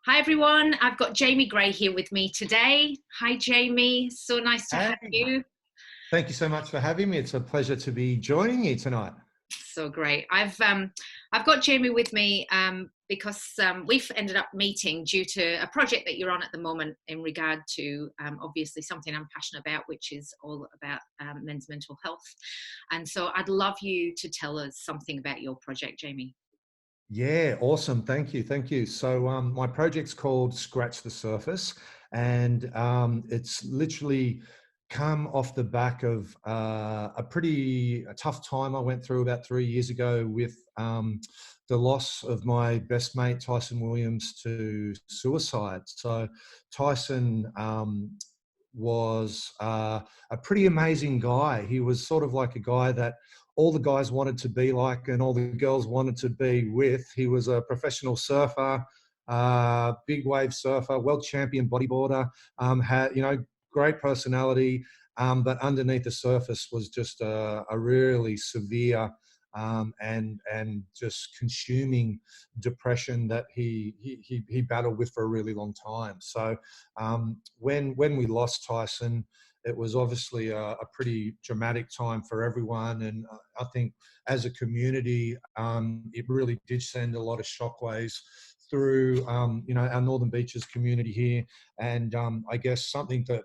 Hi everyone, I've got Jamie Gray here with me today. Hi Jamie, so nice to Hey, have you. thank you so much for having me. It's a pleasure to be joining you tonight. So great. I've got Jamie with me because we've ended up meeting due to a project that you're on at the moment in regard to obviously something I'm passionate about, which is all about men's mental health. And so I'd love you to tell us something about your project, Jamie. Yeah, awesome. Thank you. Thank you. So my project's called Scratch the Surface, and it's literally come off the back of a tough time I went through about 3 years ago with the loss of my best mate, Tyson Williams, to suicide. So Tyson was a pretty amazing guy. He was sort of like a guy that all the guys wanted to be like and all the girls wanted to be with. He was a professional surfer, big wave surfer, world champion bodyboarder, had, great personality, but underneath the surface was just a really severe and just consuming depression that he battled with for a really long time. So when we lost Tyson, it was obviously a pretty dramatic time for everyone, and I think as a community, it really did send a lot of shockwaves through our Northern Beaches community here, and I guess something that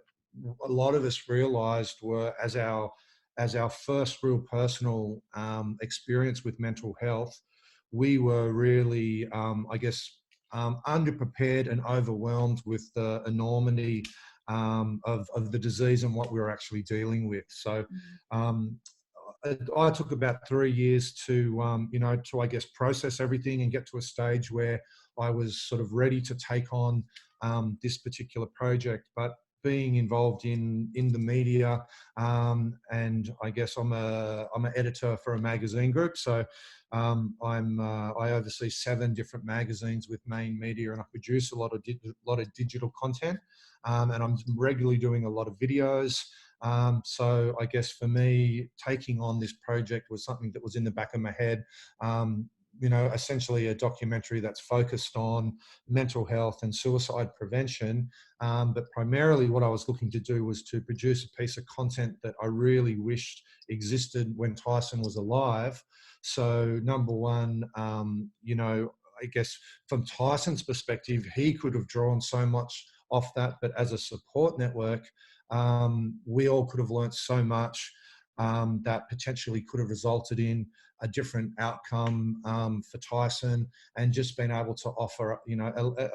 a lot of us realised were as our first real personal experience with mental health, we were really, underprepared and overwhelmed with the enormity of the disease and what we were actually dealing with. So um, I took about 3 years to I guess process everything and get to a stage where I was sort of ready to take on this particular project. But being involved in the media, and I guess I'm an editor for a magazine group. So I oversee 7 different magazines with Main Media, and I produce a lot of digital content, and I'm regularly doing a lot of videos. So I guess for me, taking on this project was something that was in the back of my head. Essentially a documentary that's focused on mental health and suicide prevention. But primarily what I was looking to do was to produce a piece of content that I really wished existed when Tyson was alive. So number one, I guess from Tyson's perspective, he could have drawn so much off that, but as a support network, we all could have learnt so much that potentially could have resulted in a different outcome for Tyson, and just being able to offer,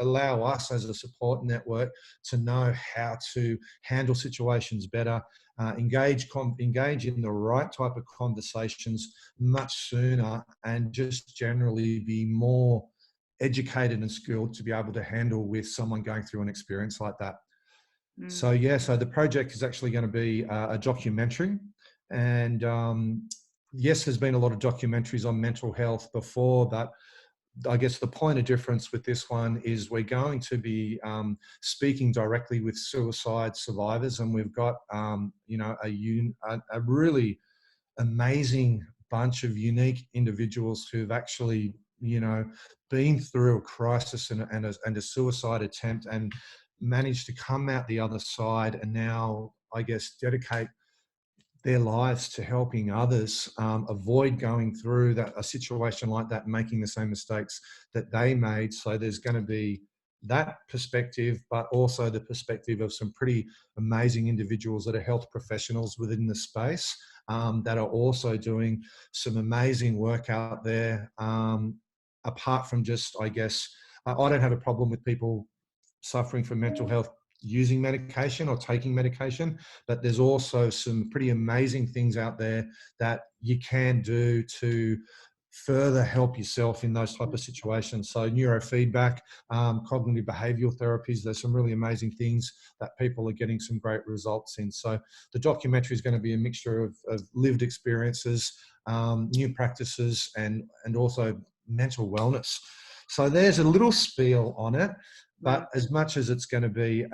allow us as a support network to know how to handle situations better, engage in the right type of conversations much sooner, and just generally be more educated and skilled to be able to handle with someone going through an experience like that. So yeah, so the project is actually going to be a documentary, and yes, there's been a lot of documentaries on mental health before, but I guess the point of difference with this one is we're going to be speaking directly with suicide survivors, and we've got a really amazing bunch of unique individuals who've actually been through a crisis and a suicide attempt and managed to come out the other side, and now I guess dedicate their lives to helping others avoid going through a situation like that and making the same mistakes that they made. So there's going to be that perspective, but also the perspective of some pretty amazing individuals that are health professionals within the space, that are also doing some amazing work out there. Apart from just, I guess, I don't have a problem with people suffering from mental health using medication or taking medication, but there's also some pretty amazing things out there that you can do to further help yourself in those type of situations. So neurofeedback, cognitive behavioral therapies, there's some really amazing things that people are getting some great results in. So the documentary is going to be a mixture of lived experiences, new practices, and also mental wellness. So there's a little spiel on it. But as much as it's going to be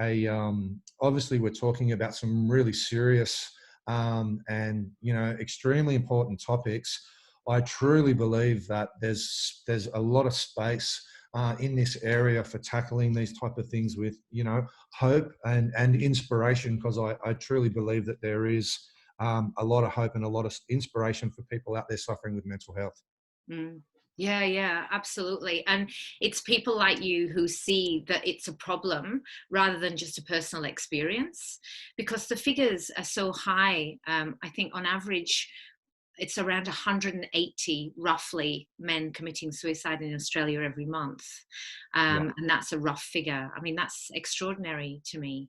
obviously we're talking about some really serious and extremely important topics. I truly believe that there's a lot of space in this area for tackling these type of things with, hope and inspiration, because I truly believe that there is a lot of hope and a lot of inspiration for people out there suffering with mental health. Mm. Yeah, yeah, absolutely. And it's people like you who see that it's a problem rather than just a personal experience, because the figures are so high. I think on average, it's around 180 roughly men committing suicide in Australia every month. Yeah, And that's a rough figure. I mean, that's extraordinary to me.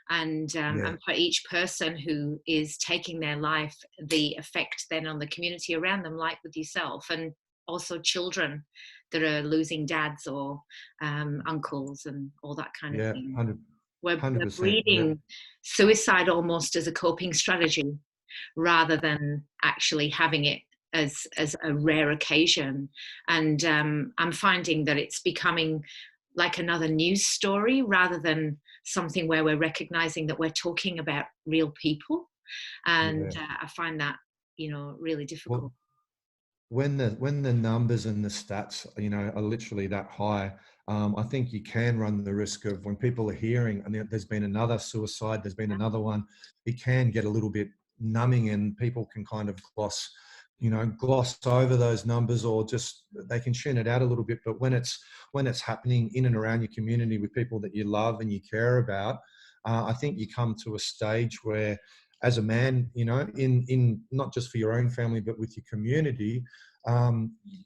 yeah, And for each person who is taking their life, the effect then on the community around them, like with yourself, and also children that are losing dads or uncles and all that kind of yeah, thing. 100, We're 100%. Yeah, breeding suicide almost as a coping strategy rather than actually having it as a rare occasion. And I'm finding that it's becoming like another news story rather than something where we're recognizing that we're talking about real people. And yeah. I find that, really difficult. Well, when the numbers and the stats, are literally that high, I think you can run the risk of, when people are hearing, and there's been another suicide, there's been another one, it can get a little bit numbing, and people can kind of gloss over those numbers, or just they can tune it out a little bit. But when it's happening in and around your community with people that you love and you care about, I think you come to a stage where, as a man, in not just for your own family but with your community,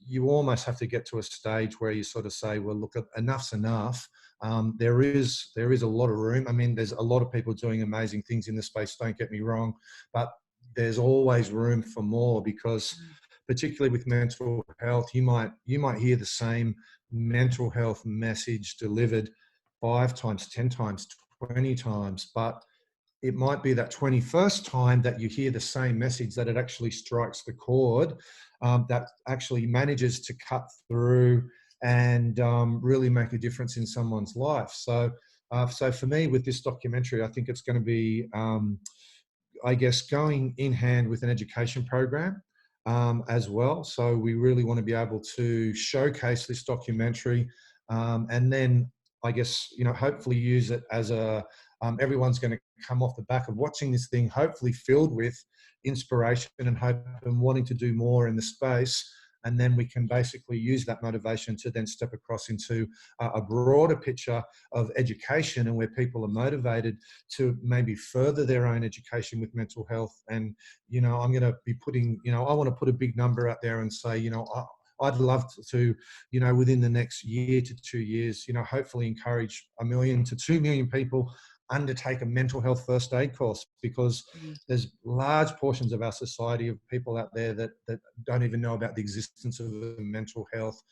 you almost have to get to a stage where you sort of say, well, look, enough's enough. There is a lot of room. I mean, there's a lot of people doing amazing things in this space, don't get me wrong, but there's always room for more, because particularly with mental health, you might hear the same mental health message delivered 5 times, 10 times, 20 times, but it might be that 21st time that you hear the same message, that it actually strikes the chord, that actually manages to cut through and really make a difference in someone's life. So for me, with this documentary, I think it's going to be, I guess, going in hand with an education program as well. So we really want to be able to showcase this documentary, and then, I guess, hopefully use it as everyone's going to come off the back of watching this thing, hopefully filled with inspiration and hope and wanting to do more in the space. And then we can basically use that motivation to then step across into a broader picture of education, and where people are motivated to maybe further their own education with mental health. And, I'm going to be putting, I want to put a big number out there and say, I'd love to, within the next year to 2 years, hopefully encourage 1 million to 2 million people undertake a mental health first aid course, because Mm. there's large portions of our society of people out there that don't even know about the existence of a mental health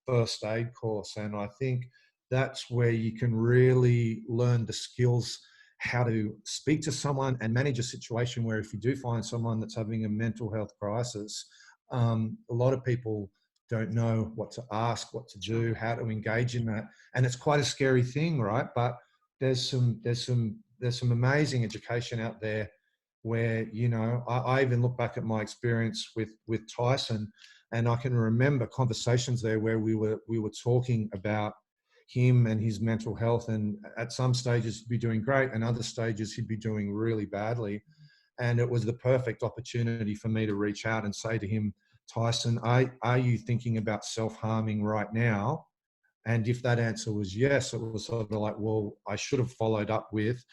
first aid course. And I think that's where you can really learn the skills, how to speak to someone and manage a situation where, if you do find someone that's having a mental health crisis, a lot of people don't know what to ask, what to Sure. do, how to engage in that. And it's quite a scary thing, right? But there's some amazing education out there where, I even look back at my experience with Tyson, and I can remember conversations there where we were talking about him and his mental health, and at some stages he'd be doing great, and other stages he'd be doing really badly. And it was the perfect opportunity for me to reach out and say to him, Tyson, are you thinking about self-harming right now? And if that answer was yes, it was sort of like, well, I should have followed up with,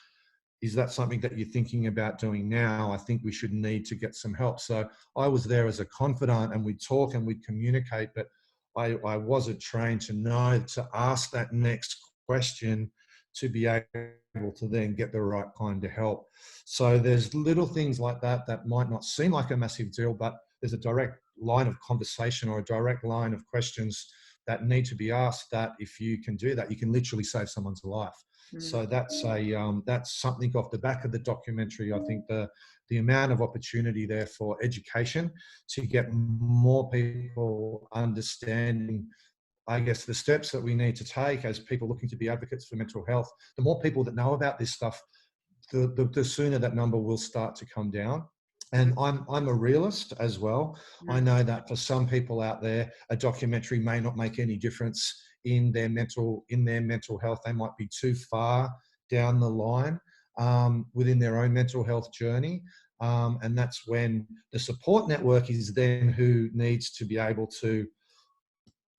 is that something that you're thinking about doing now? I think we should need to get some help. So I was there as a confidant, and we'd talk and we'd communicate, but I wasn't trained to know to ask that next question to be able to then get the right kind of help. So there's little things like that that might not seem like a massive deal, but there's a direct line of conversation or a direct line of questions that need to be asked, that if you can do that, you can literally save someone's life. Mm. So that's something off the back of the documentary. I think the amount of opportunity there for education to get more people understanding, I guess, the steps that we need to take as people looking to be advocates for mental health. The more people that know about this stuff, the sooner that number will start to come down. And I'm a realist as well. I Mm. know that for some people out there, a documentary may not make any difference in their mental health. They might be too far down the line within their own mental health journey. And that's when the support network is then who needs to be able to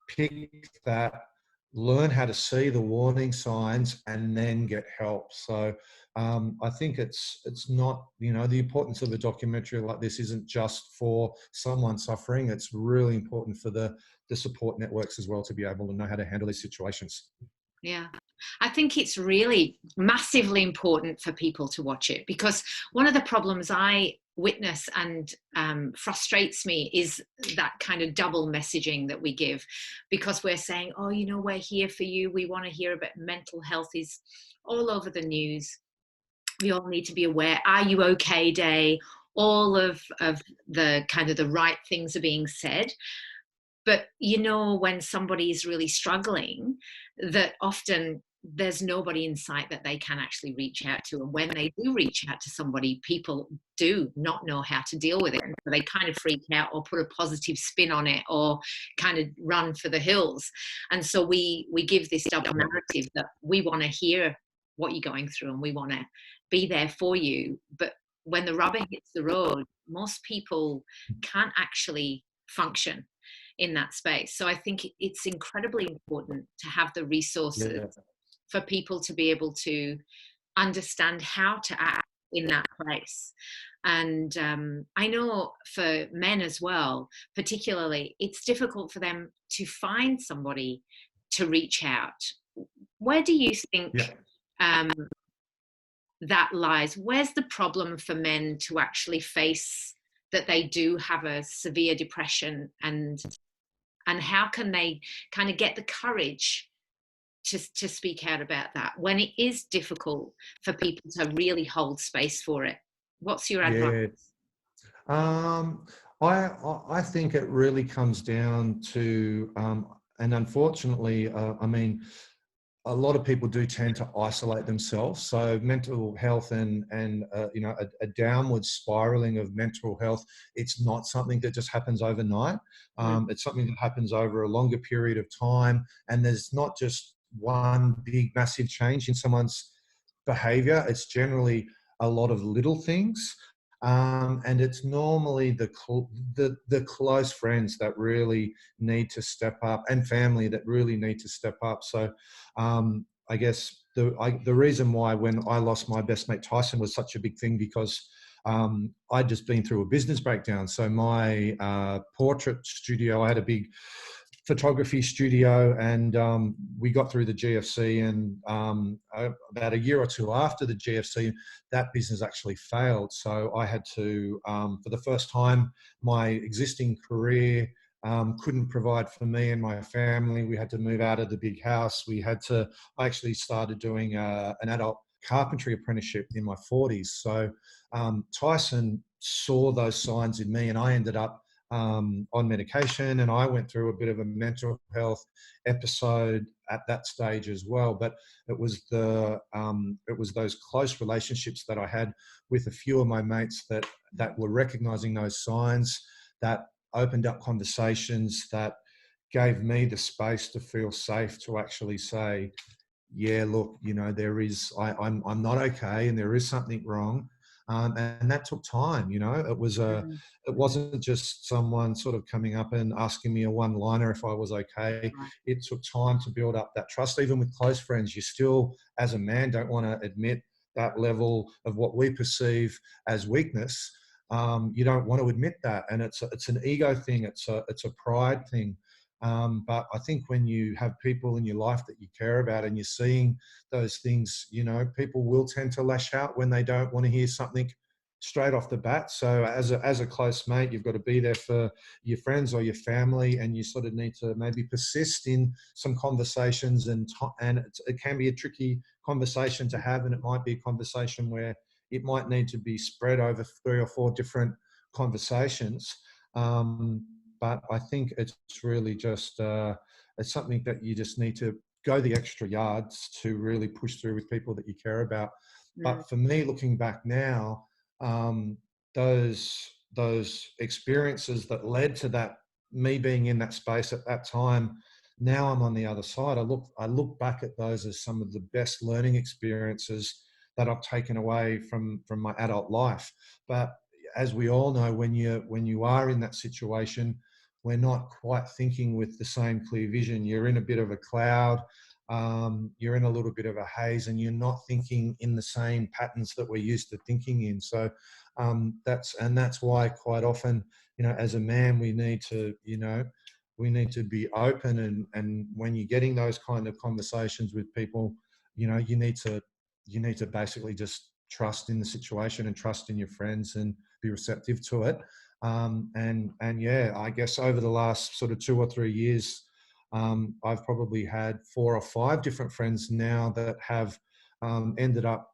pick that, learn how to see the warning signs, and then get help. So I think it's not, the importance of a documentary like this isn't just for someone suffering. It's really important for the support networks as well to be able to know how to handle these situations. Yeah. I think it's really massively important for people to watch it, because one of the problems I witness and frustrates me is that kind of double messaging that we give, because we're saying, oh, we're here for you. We want to hear about mental health is all over the news. We all need to be aware. Are you okay day? All of the kind of the right things are being said. But when somebody is really struggling, that often there's nobody in sight that they can actually reach out to. And when they do reach out to somebody, people do not know how to deal with it. So they kind of freak out or put a positive spin on it or kind of run for the hills. And so we give this double narrative that we want to hear what you're going through and we want to be there for you. But when the rubber hits the road, most people can't actually function in that space. So I think it's incredibly important to have the resources for people to be able to understand how to act in that place. And I know for men as well, particularly, it's difficult for them to find somebody to reach out. Where do you think that lies? Where's the problem for men to actually face that they do have a severe depression, and how can they kind of get the courage to speak out about that when it is difficult for people to really hold space for it? What's your advice? Yeah. I think it really comes down to, and unfortunately, I mean, a lot of people do tend to isolate themselves. So mental health and a downward spiraling of mental health, it's not something that just happens overnight. It's something that happens over a longer period of time. And there's not just one big, massive change in someone's behavior. It's generally a lot of little things. And it's normally the close friends that really need to step up, and family that really need to step up. So I guess the reason why when I lost my best mate Tyson was such a big thing, because I'd just been through a business breakdown. So my portrait studio, I had a big photography studio, and we got through the GFC, and about a year or two after the GFC, that business actually failed. So I had to, for the first time, my existing career couldn't provide for me and my family. We had to move out of the big house. I actually started doing an adult carpentry apprenticeship in my 40s. So Tyson saw those signs in me, and I ended up on medication, and I went through a bit of a mental health episode at that stage as well. But it was those close relationships that I had with a few of my mates that were recognizing those signs, that opened up conversations, that gave me the space to feel safe to actually say, yeah, look, I'm not okay, and there is something wrong. And that took time. It wasn't just someone sort of coming up and asking me a one-liner if I was okay. It took time to build up that trust. Even with close friends, you still, as a man, don't want to admit that level of what we perceive as weakness. You don't want to admit that, and it's an ego thing. It's a pride thing. But I think when you have people in your life that you care about and you're seeing those things, people will tend to lash out when they don't want to hear something straight off the bat. So as a close mate, you've got to be there for your friends or your family, and you sort of need to maybe persist in some conversations, and it can be a tricky conversation to have, and it might be a conversation where it might need to be spread over 3 or 4 different conversations. But I think it's really just it's something that you just need to go the extra yards to really push through with people that you care about. But for me, looking back now, those experiences that led to that, me being in that space at that time, now I'm on the other side. I look back at those as some of the best learning experiences that I've taken away from my adult life. But as we all know, when you are in that situation, we're not quite thinking with the same clear vision. You're in a bit of a cloud. You're in a little bit of a haze, and you're not thinking in the same patterns that we're used to thinking in. So that's why quite often, as a man, we need to, we need to be open, and when you're getting those kind of conversations with people, you need to basically just trust in the situation and trust in your friends and be receptive to it. And yeah, I guess over the last sort of 2 or 3 years, I've probably had 4 or 5 different friends now that have ended up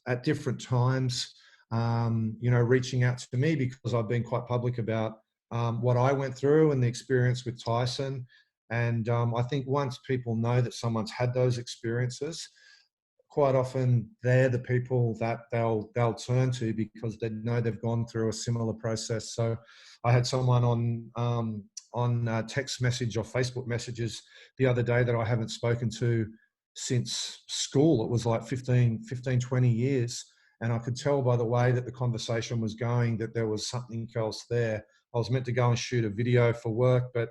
at different times, reaching out to me because I've been quite public about what I went through and the experience with Tyson. And I think once people know that someone's had those experiences, quite often they're the people that they'll turn to because they know they've gone through a similar process. So I had someone on text message or Facebook messages the other day that I haven't spoken to since school. It was like 20 years. And I could tell by the way that the conversation was going that there was something else there. I was meant to go and shoot a video for work, but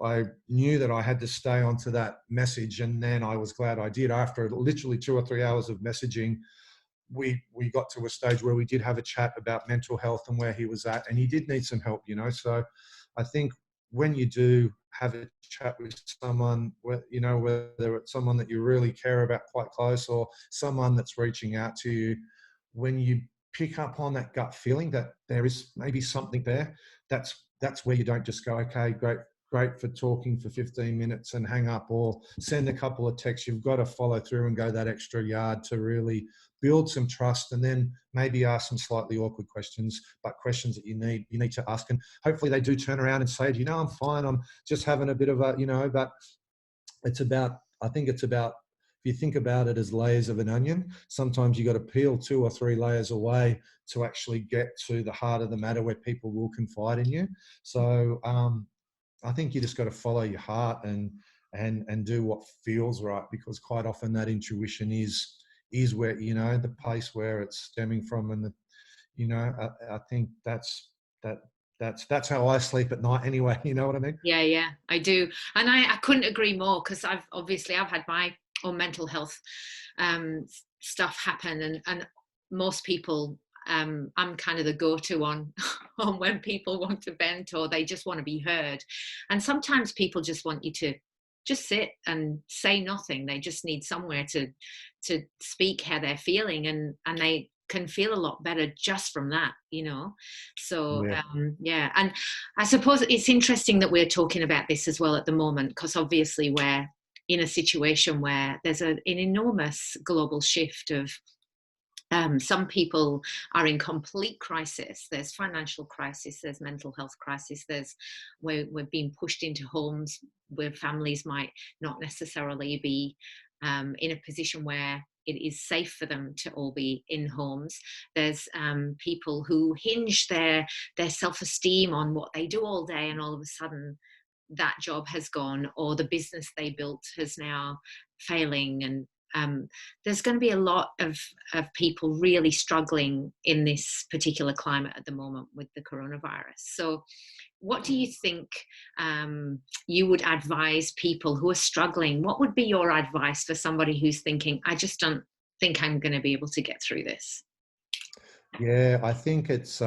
I knew that I had to stay onto that message, and then I was glad I did. After literally 2 or 3 hours of messaging, we got to a stage where we did have a chat about mental health and where he was at, and he did need some help, So I think when you do have a chat with someone, whether it's someone that you really care about quite close or someone that's reaching out to you, when you pick up on that gut feeling that there is maybe something there, that's where you don't just go, okay, great for talking for 15 minutes and hang up or send a couple of texts. You've got to follow through and go that extra yard to really build some trust, and then maybe ask some slightly awkward questions, but questions that you need to ask. And hopefully they do turn around and say, I'm fine. I'm just having a bit of a, but I think it's about, if you think about it as layers of an onion, sometimes you got to peel 2 or 3 layers away to actually get to the heart of the matter where people will confide in you. So, I think you just got to follow your heart and do what feels right, because quite often that intuition is where, the place where it's stemming from. And I think that's how I sleep at night anyway. You know what I mean? Yeah, I do. And I couldn't agree more, because I've had my own mental health stuff happen, and most people, I'm kind of the go-to on on when people want to vent or they just want to be heard. And sometimes people just want you to just sit and say nothing. They just need somewhere to speak how they're feeling, and they can feel a lot better just from that. So Yeah. yeah. And I suppose it's interesting that we're talking about this as well at the moment, because obviously we're in a situation where there's an enormous global shift of some people are in complete crisis. There's financial crisis, there's mental health crisis, we're being pushed into homes where families might not necessarily be in a position where it is safe for them to all be in homes. There's people who hinge their self-esteem on what they do all day, and all of a sudden that job has gone, or the business they built has now failing. And there's going to be a lot of people really struggling in this particular climate at the moment with the coronavirus. So what do you think you would advise people who are struggling? What would be your advice for somebody who's thinking, I just don't think I'm going to be able to get through this? Yeah, I think it's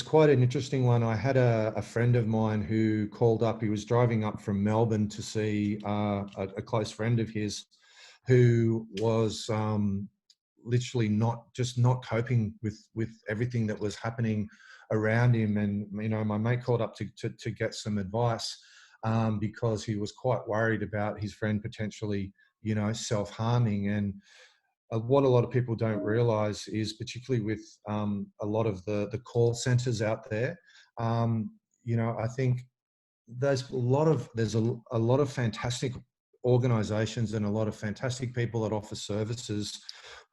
quite an interesting one. I had a friend of mine who called up. He was driving up from Melbourne to see a close friend of his who was literally not coping with everything that was happening around him. And my mate called up to get some advice because he was quite worried about his friend potentially self-harming. And what a lot of people don't realize is, particularly with a lot of the call centers out there, I think there's a lot of fantastic organizations and a lot of fantastic people that offer services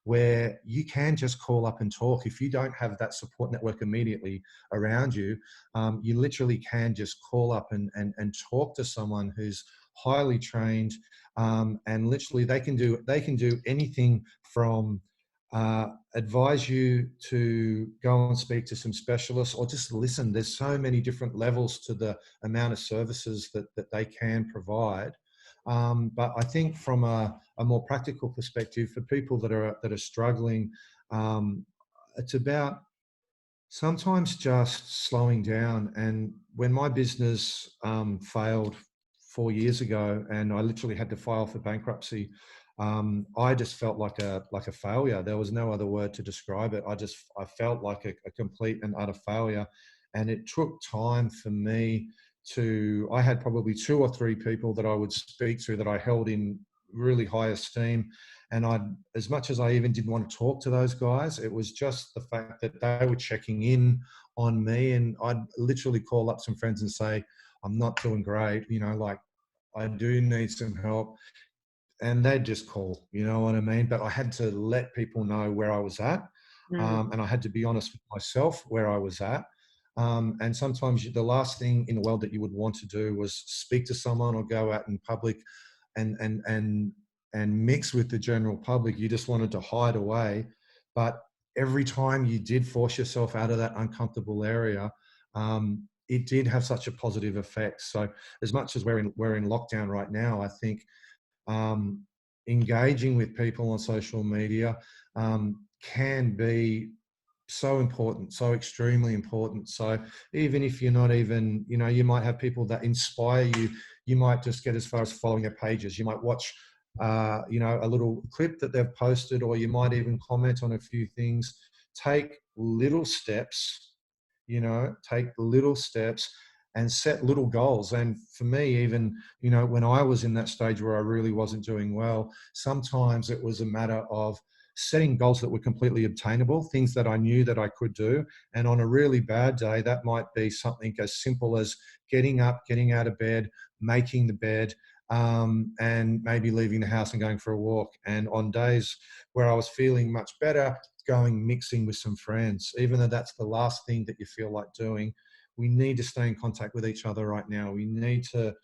where you can just call up and talk. If you don't have that support network immediately around you, you literally can just call up and talk to someone who's highly trained, and literally they can do anything from advise you to go and speak to some specialists or just listen. There's so many different levels to the amount of services that they can provide. But I think from a more practical perspective, for people that are struggling, it's about sometimes just slowing down. And when my business failed 4 years ago, and I literally had to file for bankruptcy, I just felt like a failure. There was no other word to describe it. I felt like a complete and utter failure, and it took time for me to. I had probably 2 or 3 people that I would speak to that I held in really high esteem, and as much as I even didn't want to talk to those guys, it was just the fact that they were checking in on me. And I'd literally call up some friends and say, I'm not doing great, like I do need some help. And they'd just call, you know what I mean? But I had to let people know where I was at. And I had to be honest with myself where I was at. And sometimes the last thing in the world that you would want to do was speak to someone or go out in public and and and and mix with the general public. You just wanted to hide away. But every time you did force yourself out of that uncomfortable area, it did have such a positive effect. So as much as we're in lockdown right now, I think engaging with people on social media can be so important, so extremely important. So even if you're not even, you might have people that inspire you. You might just get as far as following their pages. You might watch, a little clip that they've posted, or you might even comment on a few things. Take little steps, take little steps and set little goals. And for me, even, when I was in that stage where I really wasn't doing well, sometimes it was a matter of setting goals that were completely obtainable, things that I knew that I could do. And on a really bad day, that might be something as simple as getting up, getting out of bed, making the bed, and maybe leaving the house and going for a walk. And on days where I was feeling much better, going mixing with some friends, even though that's the last thing that you feel like doing. We need to stay in contact with each other right now. We need to,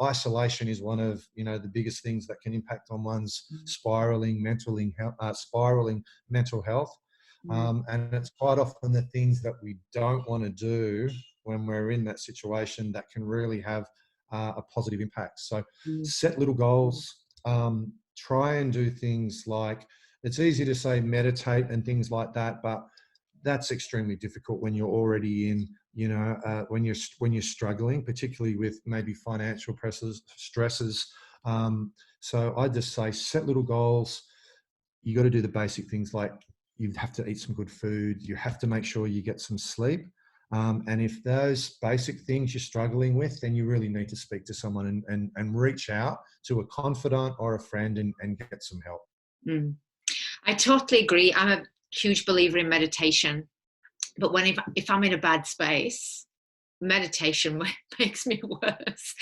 isolation is one of, the biggest things that can impact on one's spiraling mental health. And it's quite often the things that we don't want to do when we're in that situation that can really have a positive impact. So set little goals, try and do things like, it's easy to say meditate and things like that, but that's extremely difficult when you're already in, when you're struggling, particularly with maybe financial stresses. So I just say set little goals. You got to do the basic things like you have to eat some good food. You have to make sure you get some sleep. And if those basic things you're struggling with, then you really need to speak to someone and reach out to a confidant or a friend and get some help. I totally agree. I'm a huge believer in meditation, but if I'm in a bad space, meditation makes me worse,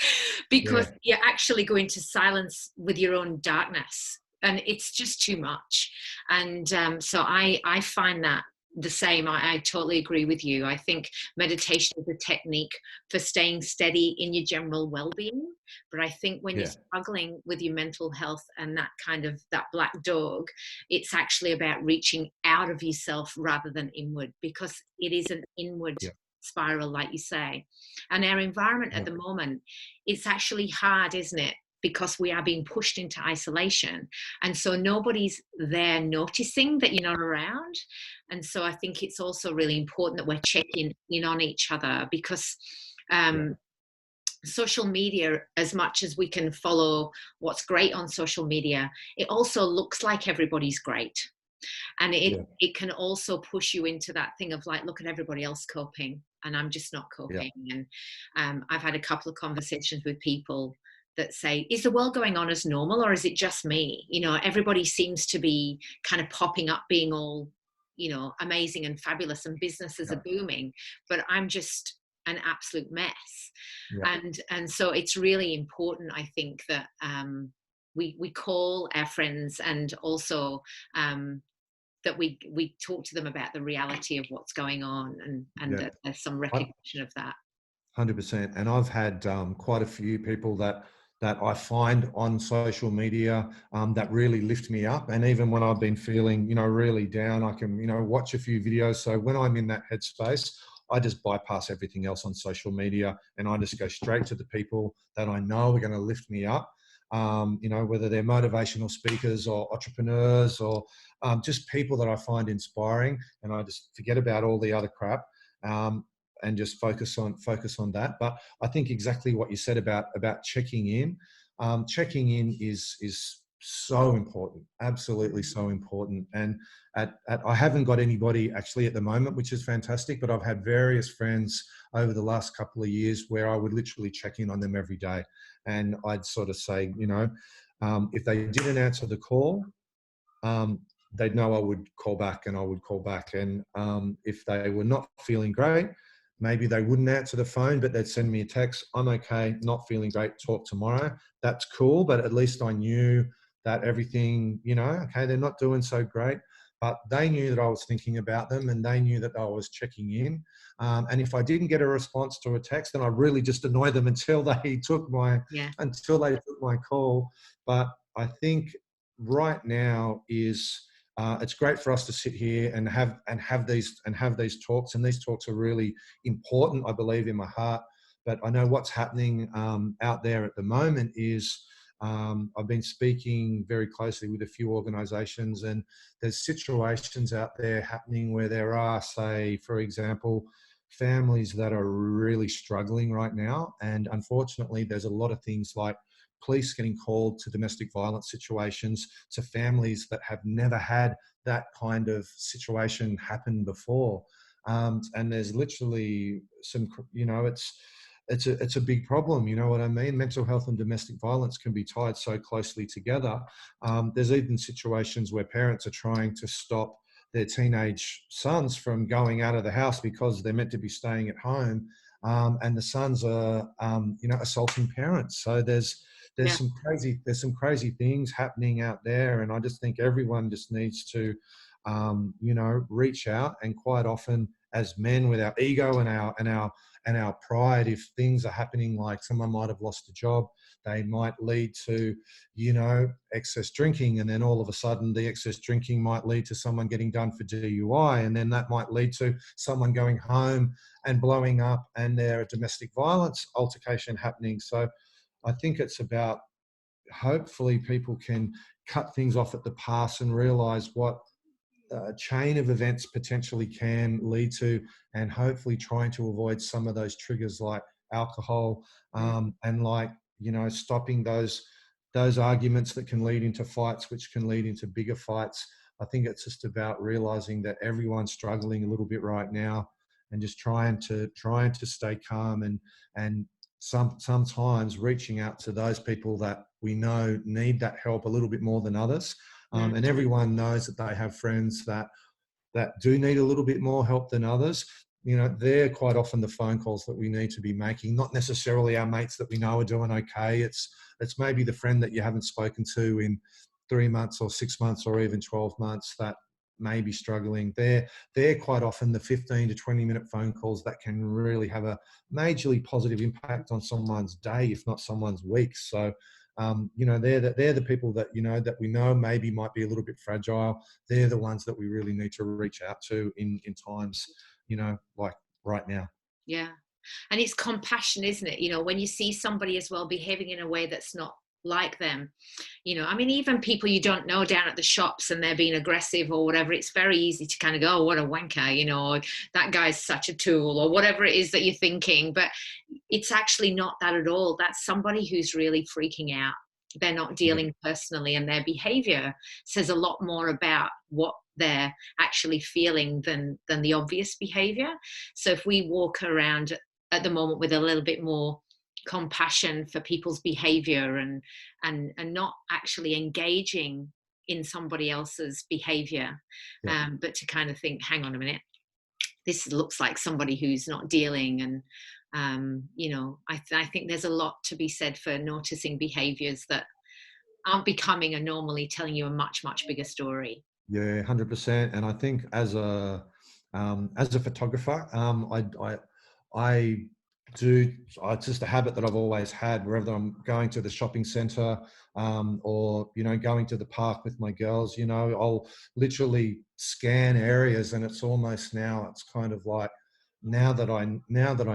because you're actually going to silence with your own darkness, and it's just too much. And so I find that the same. I totally agree with you. I think meditation is a technique for staying steady in your general well-being. But I think when you're struggling with your mental health and that black dog, it's actually about reaching out of yourself rather than inward, because it is an inward spiral, like you say. And our environment at the moment, it's actually hard, isn't it? Because we are being pushed into isolation, and so nobody's there noticing that you're not around. And so I think it's also really important that we're checking in on each other, because social media, as much as we can follow what's great on social media, it also looks like everybody's great. And it can also push you into that thing of like, look at everybody else coping and I'm just not coping. And I've had a couple of conversations with people that say, is the world going on as normal, or is it just me? Everybody seems to be kind of popping up being all, amazing and fabulous, and businesses are booming, but I'm just an absolute mess. Yeah. And so it's really important, I think, that we call our friends, and also that we talk to them about the reality of what's going on, and Yeah. that there's some I, recognition of that. 100%. And I've had quite a few people that I find on social media that really lift me up. And even when I've been feeling, really down, I can, watch a few videos. So when I'm in that headspace, I just bypass everything else on social media, and I just go straight to the people that I know are going to lift me up. Whether they're motivational speakers or entrepreneurs, or just people that I find inspiring, and I just forget about all the other crap. And just focus on that. But I think exactly what you said about checking in. Checking in is so important, absolutely so important. And I haven't got anybody actually at the moment, which is fantastic. But I've had various friends over the last couple of years where I would literally check in on them every day, and I'd sort of say, if they didn't answer the call, they'd know I would call back, and I would call back. And if they were not feeling great, maybe they wouldn't answer the phone, but they'd send me a text. I'm okay, not feeling great, talk tomorrow. That's cool. But at least I knew that everything, okay, they're not doing so great, but they knew that I was thinking about them, and they knew that I was checking in. And if I didn't get a response to a text, then I really just annoyed them until they took my Yeah. call. But I think right now is it's great for us to sit here and have these talks, and these talks are really important, I believe, in my heart. But I know what's happening out there at the moment is I've been speaking very closely with a few organisations, and there's situations out there happening where there are, say, for example, families that are really struggling right now. And unfortunately, there's a lot of things like police getting called to domestic violence situations, to families that have never had that kind of situation happen before. And there's literally some, it's a big problem. You know what I mean? Mental health and domestic violence can be tied so closely together. There's even situations where parents are trying to stop their teenage sons from going out of the house because they're meant to be staying at home. And the sons are, assaulting parents. So there's Yeah. some crazy things happening out there, and I just think everyone just needs to, reach out. And quite often, as men, with our ego and our pride, if things are happening, like someone might have lost a job, they might lead to, excess drinking, and then all of a sudden, the excess drinking might lead to someone getting done for DUI, and then that might lead to someone going home and blowing up, and there a domestic violence altercation happening. So I think it's about, hopefully people can cut things off at the pass and realize what a chain of events potentially can lead to, and hopefully trying to avoid some of those triggers like alcohol, and like, stopping those arguments that can lead into fights, which can lead into bigger fights. I think it's just about realizing that everyone's struggling a little bit right now, and just trying to stay calm, and sometimes reaching out to those people that we know need that help a little bit more than others. And everyone knows that they have friends that do need a little bit more help than others. They're quite often the phone calls that we need to be making, not necessarily our mates that we know are doing okay. It's maybe the friend that you haven't spoken to in 3 months or 6 months or even 12 months that may be struggling. They're quite often the 15 to 20-minute phone calls that can really have a majorly positive impact on someone's day, if not someone's week. So, they're the people that, that we know maybe might be a little bit fragile. They're the ones that we really need to reach out to in times, like right now. Yeah. And it's compassion, isn't it? When you see somebody as well behaving in a way that's not like them, I mean, even people you don't know down at the shops, and they're being aggressive or whatever, it's very easy to kind of go, oh, what a wanker, that guy's such a tool, or whatever it is that you're thinking. But it's actually not that at all. That's somebody who's really freaking out. They're not Yeah. dealing personally, and their behavior says a lot more about what they're actually feeling than the obvious behavior. So if we walk around at the moment with a little bit more compassion for people's behavior, and not actually engaging in somebody else's behavior, Yeah. but to kind of think, hang on a minute, this looks like somebody who's not dealing, and You know, I think there's a lot to be said for noticing behaviors that aren't becoming and normally telling you a much, much bigger story. Yeah, 100%. And I think as a photographer, I do. It's just a habit that I've always had. Wherever I'm going to the shopping centre, or going to the park with my girls, I'll literally scan areas, and it's almost now. It's kind of like now that I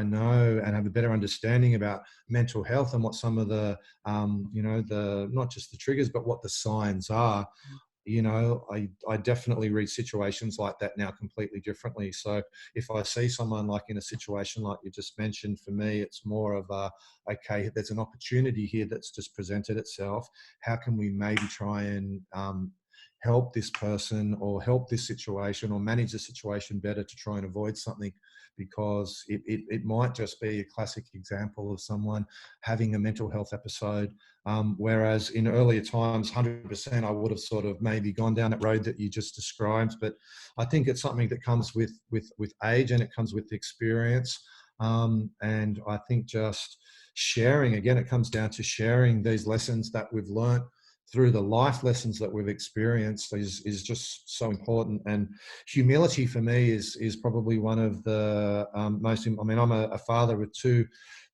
know and have a better understanding about mental health and what some of the the not just the triggers, but what the signs are. I definitely read situations like that now completely differently. So if I see someone like in a situation like you just mentioned, for me, it's more of okay, there's an opportunity here that's just presented itself. How can we maybe try and help this person or help this situation or manage the situation better to try and avoid something? Because it might just be a classic example of someone having a mental health episode. Whereas in earlier times, 100%, I would have sort of maybe gone down that road that you just described. But I think it's something that comes with age, and it comes with experience. And I think just sharing, again, it comes down to sharing these lessons that we've learnt through the life lessons that we've experienced is just so important. And humility for me is probably one of the most. I mean, I'm a father with two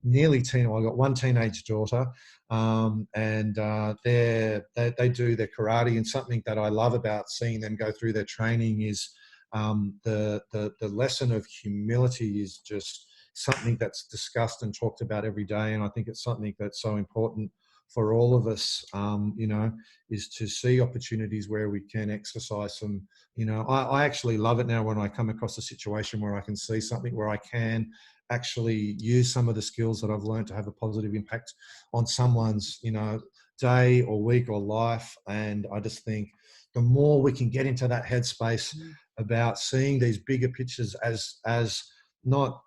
nearly teen. I've got one teenage daughter, and they do their karate. And something that I love about seeing them go through their training is the lesson of humility is just something that's discussed and talked about every day. And I think it's something that's so important for all of us, is to see opportunities where we can exercise some, I actually love it now when I come across a situation where I can see something where I can actually use some of the skills that I've learned to have a positive impact on someone's, day or week or life. And I just think the more we can get into that headspace about seeing these bigger pictures as not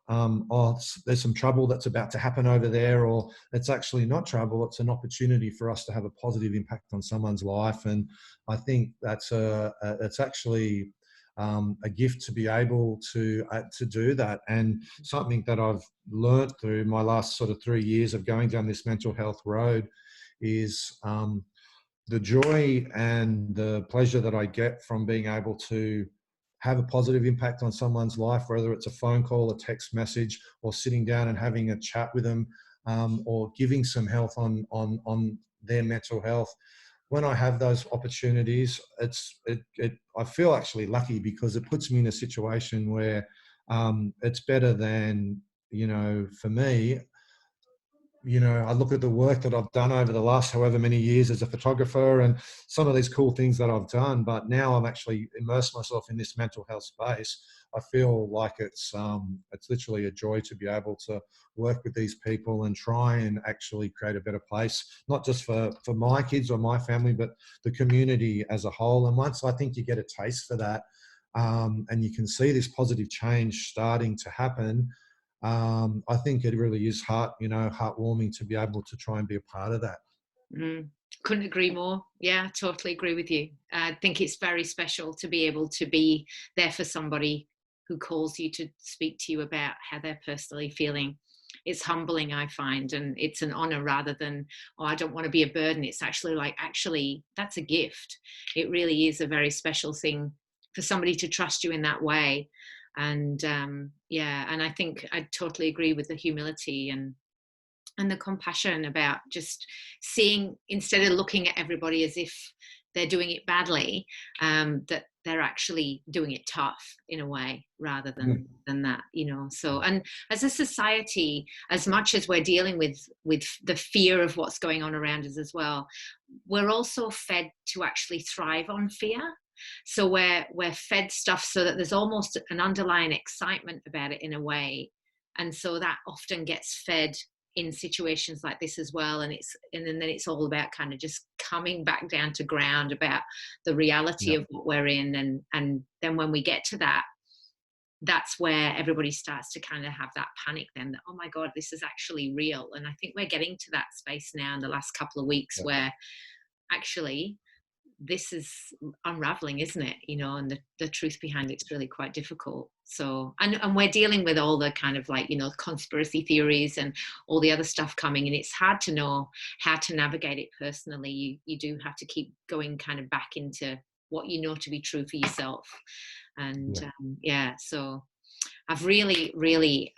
there's some trouble that's about to happen over there, or it's actually not trouble, it's an opportunity for us to have a positive impact on someone's life. And I think it's actually a gift to be able to do that. And something that I've learned through my last sort of 3 years of going down this mental health road is the joy and the pleasure that I get from being able to have a positive impact on someone's life, whether it's a phone call, a text message, or sitting down and having a chat with them, or giving some help on their mental health. When I have those opportunities, I feel actually lucky, because it puts me in a situation where it's better than, for me, I look at the work that I've done over the last however many years as a photographer and some of these cool things that I've done, but now I'm actually immersed myself in this mental health space. I feel like it's literally a joy to be able to work with these people and try and actually create a better place, not just for my kids or my family, but the community as a whole. And once I think you get a taste for that, and you can see this positive change starting to happen, I think it really is heartwarming to be able to try and be a part of that. Mm, couldn't agree more. Yeah, totally agree with you. I think it's very special to be able to be there for somebody who calls you to speak to you about how they're personally feeling. It's humbling, I find, and it's an honor rather than, oh, I don't want to be a burden. It's actually like, actually, that's a gift. It really is a very special thing for somebody to trust you in that way. And yeah, and I think I totally agree with the humility and the compassion about just seeing, instead of looking at everybody as if they're doing it badly, that they're actually doing it tough in a way rather Mm. than that, so. And as a society, as much as we're dealing with the fear of what's going on around us as well, we're also fed to actually thrive on fear. So we're fed stuff so that there's almost an underlying excitement about it in a way, and so that often gets fed in situations like this as well. And then it's all about kind of just coming back down to ground about the reality Yeah. of what we're in. And then when we get to that, that's where everybody starts to kind of have that panic then, that, oh my God, this is actually real. And I think we're getting to that space now in the last couple of weeks Yeah. where actually this is unraveling, isn't it? You know, and the truth behind it's really quite difficult. So, and we're dealing with all the kind of like, you know, conspiracy theories and all the other stuff coming, and it's hard to know how to navigate it personally. You do have to keep going kind of back into what you know to be true for yourself. And Yeah. yeah, so I've really, really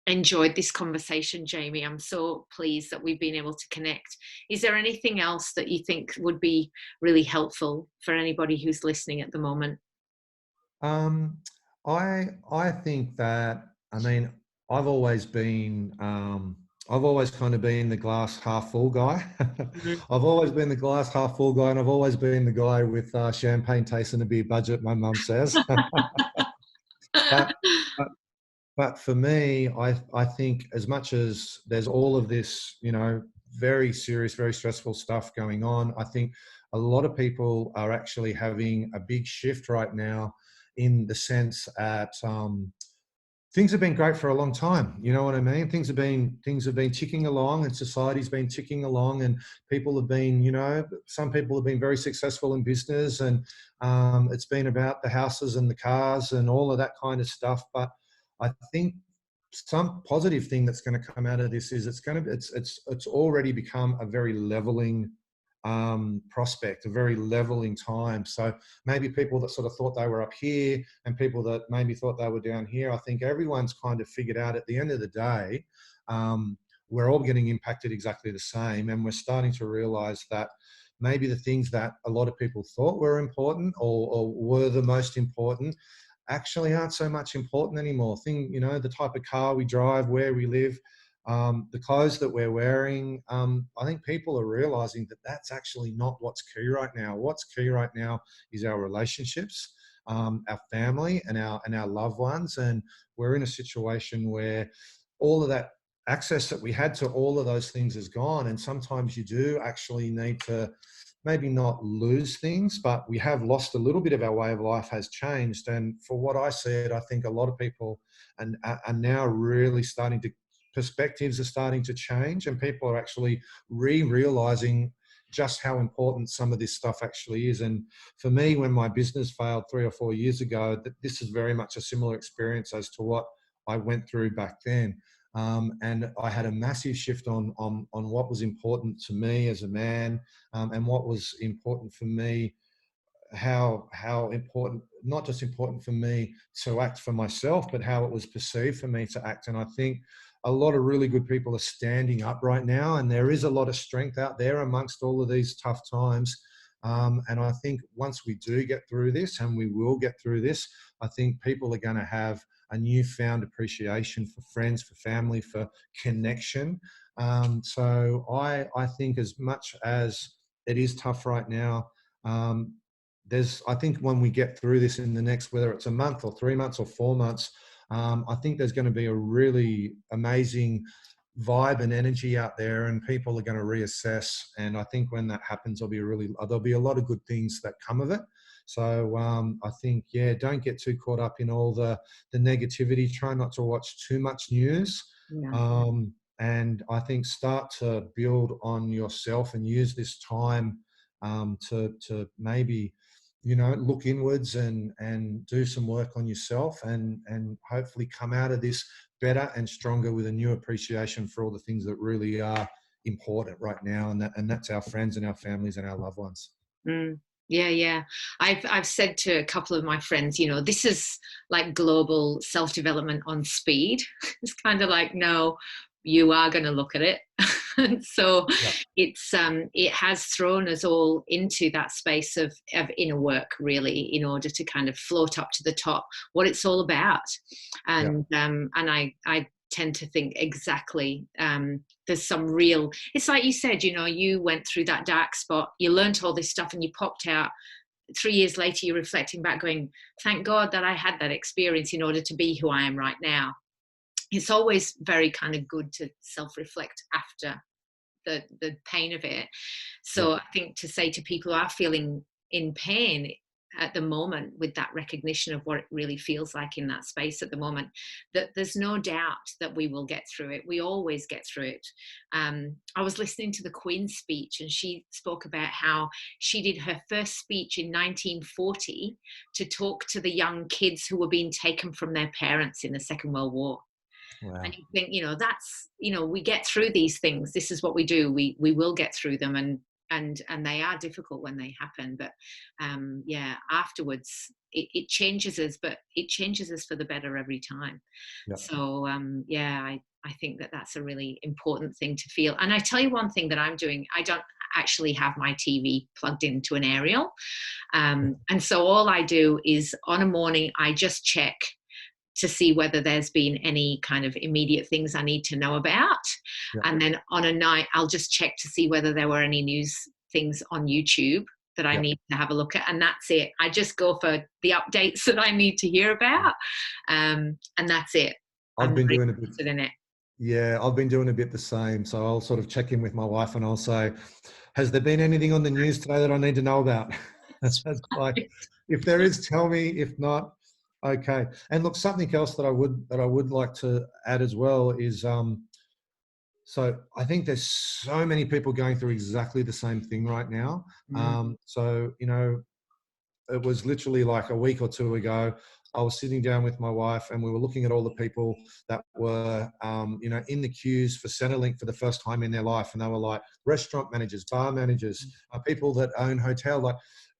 enjoyed this conversation, Jamie. I'm so pleased that we've been able to connect. Is there anything else that you think would be really helpful for anybody who's listening at the moment? Um, I think that, I mean, I've always been I've always kind of been the glass half full guy. Mhm. I've always been the glass half full guy, and I've always been the guy with champagne taste and a beer budget, my mum says. but, but but for me, I think as much as there's all of this, you know, very serious, very stressful stuff going on, I think a lot of people are actually having a big shift right now, in the sense that things have been great for a long time. You know what I mean? Things have been ticking along, and society's been ticking along, and people have been, you know, some people have been very successful in business, and it's been about the houses and the cars and all of that kind of stuff. But I think some positive thing that's going to come out of this is it's already become a very leveling prospect, a very leveling time. So maybe people that sort of thought they were up here and people that maybe thought they were down here, I think everyone's kind of figured out at the end of the day, we're all getting impacted exactly the same. And we're starting to realize that maybe the things that a lot of people thought were important, or were the most important, actually aren't so much important anymore. You know, the type of car we drive, where we live, the clothes that we're wearing. I think people are realizing that that's actually not what's key right now. What's key right now is our relationships, our family, and our loved ones. And we're in a situation where all of that access that we had to all of those things is gone. And sometimes you do actually need to maybe not lose things, but we have lost a little bit of our way of life has changed. And for what I said, I think a lot of people are now really starting to, perspectives are starting to change, and people are actually realizing just how important some of this stuff actually is. And for me, when my business failed 3 or 4 years ago, that this is very much a similar experience as to what I went through back then. And I had a massive shift on what was important to me as a man, and what was important for me, how important, not just important for me to act for myself, but how it was perceived for me to act. And I think a lot of really good people are standing up right now, and there is a lot of strength out there amongst all of these tough times. And I think once we do get through this, and we will get through this, I think people are going to have a newfound appreciation for friends, for family, for connection. So I think as much as it is tough right now, um, I think when we get through this in the next, whether it's a month or 3 months or 4 months, I think there's going to be a really amazing vibe and energy out there, and people are going to reassess. And I think when that happens, there'll be a lot of good things that come of it. So I think, yeah, don't get too caught up in all the negativity. Try not to watch too much news. Yeah. And I think start to build on yourself and use this time to maybe, you know, look inwards and do some work on yourself, and hopefully come out of this better and stronger with a new appreciation for all the things that really are important right now, and that's our friends and our families and our loved ones. Mm. Yeah, yeah. I've said to a couple of my friends, you know, this is like global self-development on speed. It's kind of like, no, you are going to look at it. And so Yeah, it has thrown us all into that space of inner work, really, in order to kind of float up to the top, what it's all about. yeah, And I tend to think exactly, there's some real, it's like you said, you know, you went through that dark spot, you learned all this stuff, and you popped out. 3 years later, you're reflecting back going, thank God that I had that experience in order to be who I am right now. It's always very kind of good to self-reflect after the pain of it. yeah, So I think to say to people who are feeling in pain, at the moment, with that recognition of what it really feels like in that space at the moment, that there's no doubt that we will get through it. We always get through it. I was listening to the Queen's speech, and she spoke about how she did her first speech in 1940 to talk to the young kids who were being taken from their parents in the Second World War. And Wow. you think, that's, we get through these things. This is what we do. We will get through them, and they are difficult when they happen. But yeah, afterwards it changes us, but it changes us for the better every time. Yeah. So yeah, I think that that's a really important thing to feel. And I tell you one thing that I'm doing. I don't actually have my TV plugged into an aerial, and so all I do is on a morning I just check to see whether there's been any kind of immediate things I need to know about. Yeah. And then on a night, I'll just check to see whether there were any news things on YouTube that I Yeah. need to have a look at. And that's it. I just go for the updates that I need to hear about. And that's it. I've I'm been not doing a bit. interested in it. Yeah, I've been doing a bit the same. So I'll sort of check in with my wife and I'll say, has there been anything on the news today that I need to know about? That's like, if there is, tell me. If not, okay. And look, something else that I would like to add as well is, so I think there's so many people going through exactly the same thing right now. Mm, So, it was literally like a week or two ago. I was sitting down with my wife and we were looking at all the people that were, in the queues for Centrelink for the first time in their life. And they were like restaurant managers, bar managers, people that own hotel.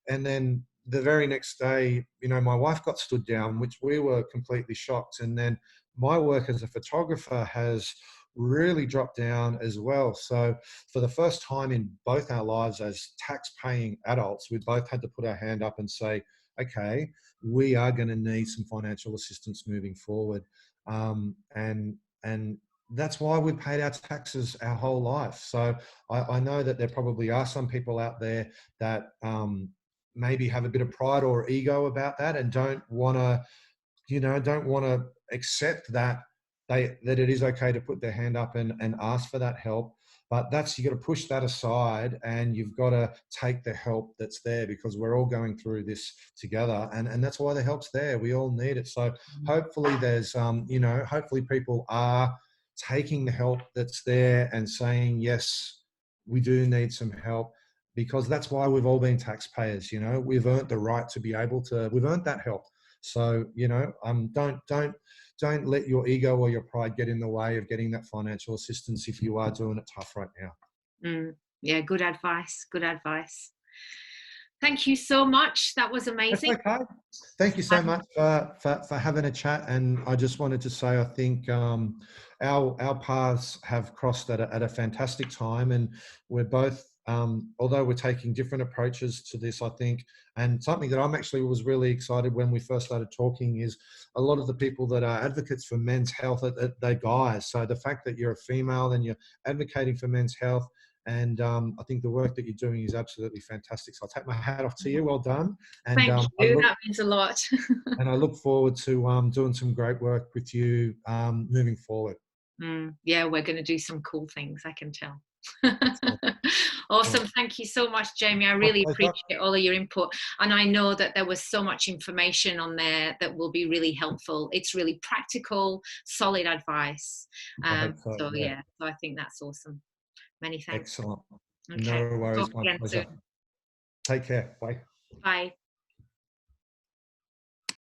And then the very next day, my wife got stood down, which we were completely shocked. And then my work as a photographer has really dropped down as well. So for the first time in both our lives as tax-paying adults, we both had to put our hand up and say, okay, we are going to need some financial assistance moving forward. And that's why we paid our taxes our whole life. So I know that there probably are some people out there that maybe have a bit of pride or ego about that and don't want to accept that that it is okay to put their hand up and ask for that help. But you got to push that aside and you've got to take the help that's there, because we're all going through this together, and that's why the help's there. We all need it. So hopefully there's hopefully people are taking the help that's there and saying, yes, we do need some help, because that's why we've all been taxpayers. We've earned the right to be able to, we've earned that help. So, don't let your ego or your pride get in the way of getting that financial assistance if you are doing it tough right now. Yeah, good advice. Good advice. Thank you so much. That was That's amazing. okay. Thank you so much for having a chat. And I just wanted to say, I think our paths have crossed at a fantastic time, and we're both, although we're taking different approaches to this, I think, and something that I'm actually was really excited when we first started talking is a lot of the people that are advocates for men's health, they're guys. So the fact that you're a female and you're advocating for men's health, and I think the work that you're doing is absolutely fantastic. So I'll take my hat off to you. Well done. And Thank you. That means a lot. I look forward to doing some great work with you moving forward. Yeah, we're going to do some cool things, I can tell. Excellent. Awesome. Thank you so much, Jamie. I My really pleasure. appreciate all of your input. And I know that there was so much information on there that will be really helpful. It's really practical, solid advice. I hope so. So, Yeah. yeah, so I think that's awesome. Many thanks. Excellent. No Okay. Talk worries. My again soon. pleasure. Take care. Bye. Bye.